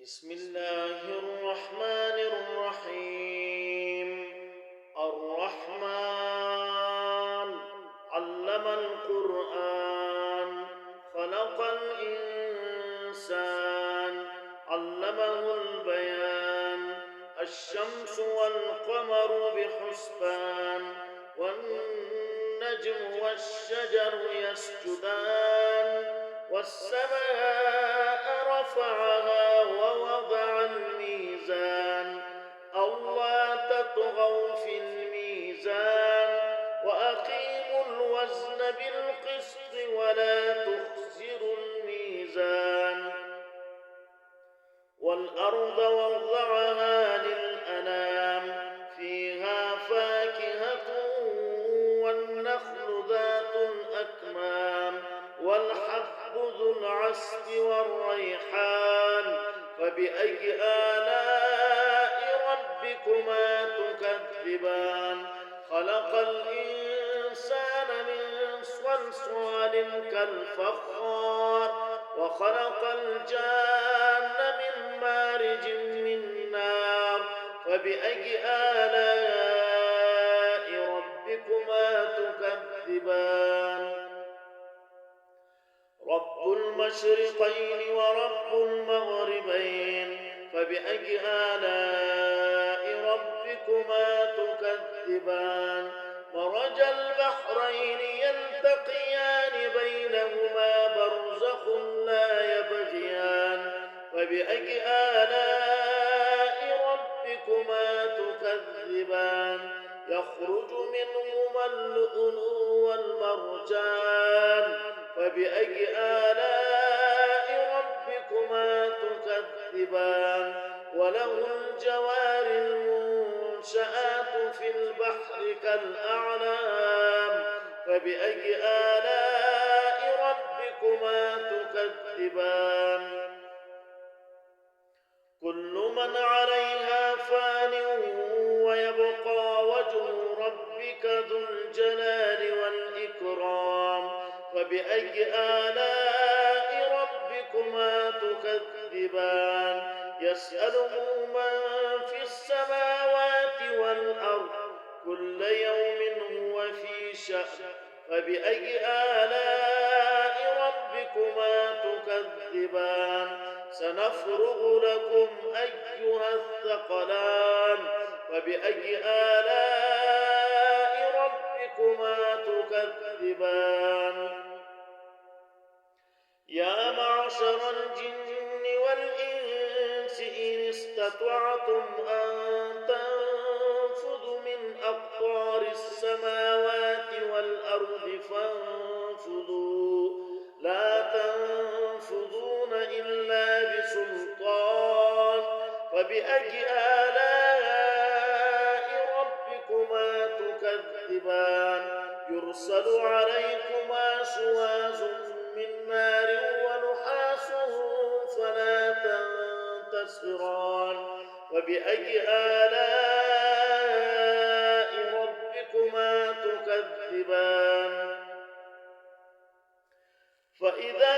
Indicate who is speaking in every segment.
Speaker 1: بسم الله الرحمن الرحيم. الرحمن علم القرآن خلق الإنسان علمه البيان. الشمس والقمر بحسبان والنجم والشجر يسجدان والسماء رفعها ووضع الميزان ألا تطغوا في الميزان وأقيموا الوزن بالقسط ولا تخسروا الميزان. والأرض وضعها للأنام فيها فاكهة والنخل ذات الأكمام والحب ذو العصف والريحان. فبأي آلاء ربكما تكذبان؟ خلق الإنسان من صلصال كالفخار وخلق الجان من مارج من نار. فبأي آلاء ربكما تكذبان؟ رب المشرقين ورب المغربين. فبأي آلاء ربكما تكذبان؟ مرج البحرين يلتقيان بينهما برزخ لا يبغيان. فبأي آلاء ربكما تكذبان؟ يخرج منهما اللؤلؤ والمرجان. فبأي آلاء ربكما تكذبان؟ وله الجوار المنشآت في البحر كالأعلام. فبأي آلاء ربكما تكذبان؟ كل من عليها فان ويبقى وجه ربك ذو الجلال والإكرام. فبأي آلاء ربكما تكذبان؟ يسأله من في السماوات والأرض كل يوم هو في شأن. فبأي آلاء ربكما تكذبان؟ سنفرغ لكم أيها الثقلان. فبأي آلاء ربكما تكذبان؟ يا معشر الجن والإنس إن استطعتم أن تنفذوا من أقطار السماوات والأرض فانفذوا لا تنفذون إلا بسلطان. فبأي آلاء ربكما تكذبان؟ يرسل عليكما شواظ من نار ونحاس فلا تنتصران. وبأي آلاء ربكما تكذبان؟ فإذا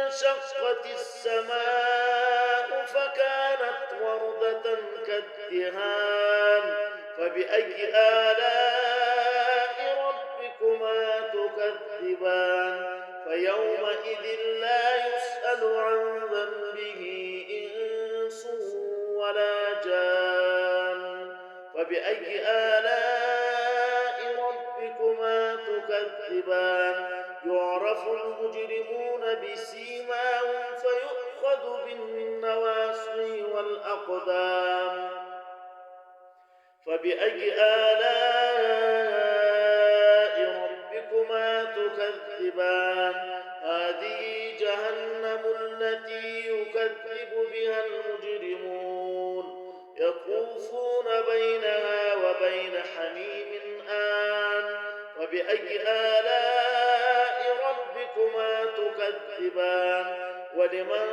Speaker 1: انشقت السماء فكانت وردة كالدهان. فبأي آلاء ربكما تكذبان؟ فيومئذ لا يسأل عن ذنبه إنس ولا جان. فبأي آلاء ربكما تكذبان؟ يعرف المجرمون بسيماهم فيؤخذ بالنواصي والأقدام. فبأي آلاء ربكما تكذبان؟ هذه جهنم التي يكذب بها المجرمون يطوفون بينها وبين حميم آن. وبأي آلاء ربكما تكذبان؟ ولمن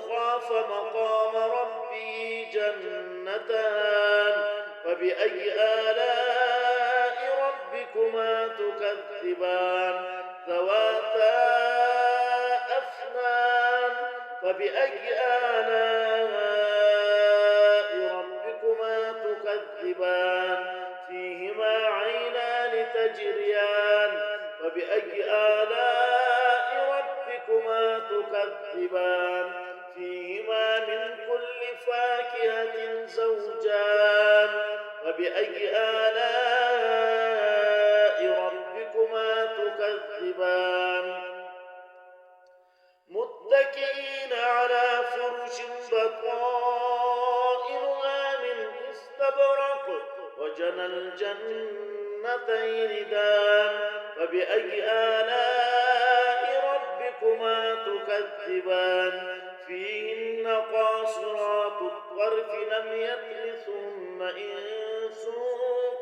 Speaker 1: خاف مقام ربه جنتان. فبأي آلاء ربكما تكذبان؟ ذواتا أفنان. فبأي آلاء تجريان فبأي آلاء ربكما تكذبان فيهما من كل فاكهة زوجان فبأي آلاء ربكما تكذبان متكئين على فرش بطائنها من استبرق وجنى الجنتين دان فبأي آلاء ربكما تكذبان فيهن قاصرات الطرف لم يطمثهن إنس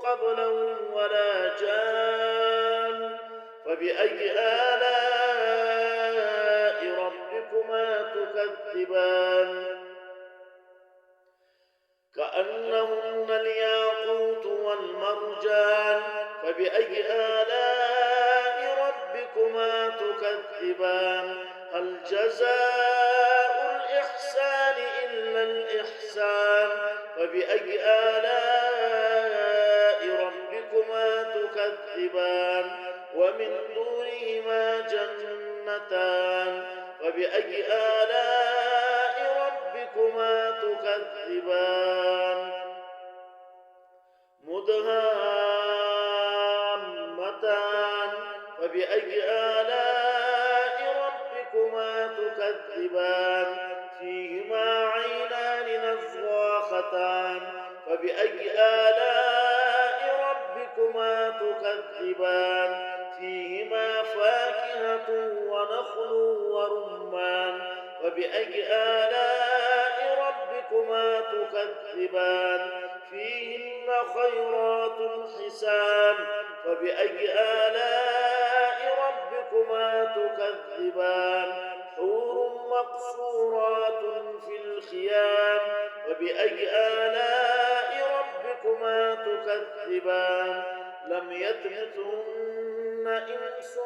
Speaker 1: قبلهم ولا جان فبأي آلاء ربكما تكذبان كأنهن الياقوت والمرجان فبأي آلاء ربكما تكذبان هل جزاء الإحسان إلا الإحسان فبأي آلاء ربكما تكذبان ومن دونهما جنتان فبأي آلاء ربكما تكذبان مدهامتان فبأي آلاء ربكما تكذبان فيهما عينان نضاختان فبأي آلاء ربكما تكذبان فيهما فاكهة ونخل ورمان فبأي آلاء ربكما تكذبان فيهن خيرات حسان فبأي آلاء ربكما تكذبان حور مقصورات في الخيام فبأي آلاء ربكما تكذبان لم يطمثهن إنس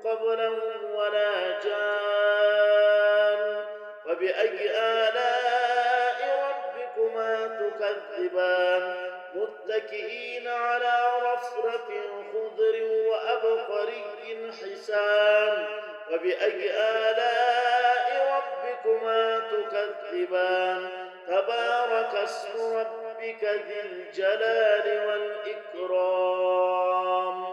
Speaker 1: قبلهم ولا جان فبأي آلاء ربكما تكذبان متكئين على رفرف خضر وأبقري حسان فبأي آلاء ربكما تكذبان تبارك اسم ربك ذي الجلال والإكرام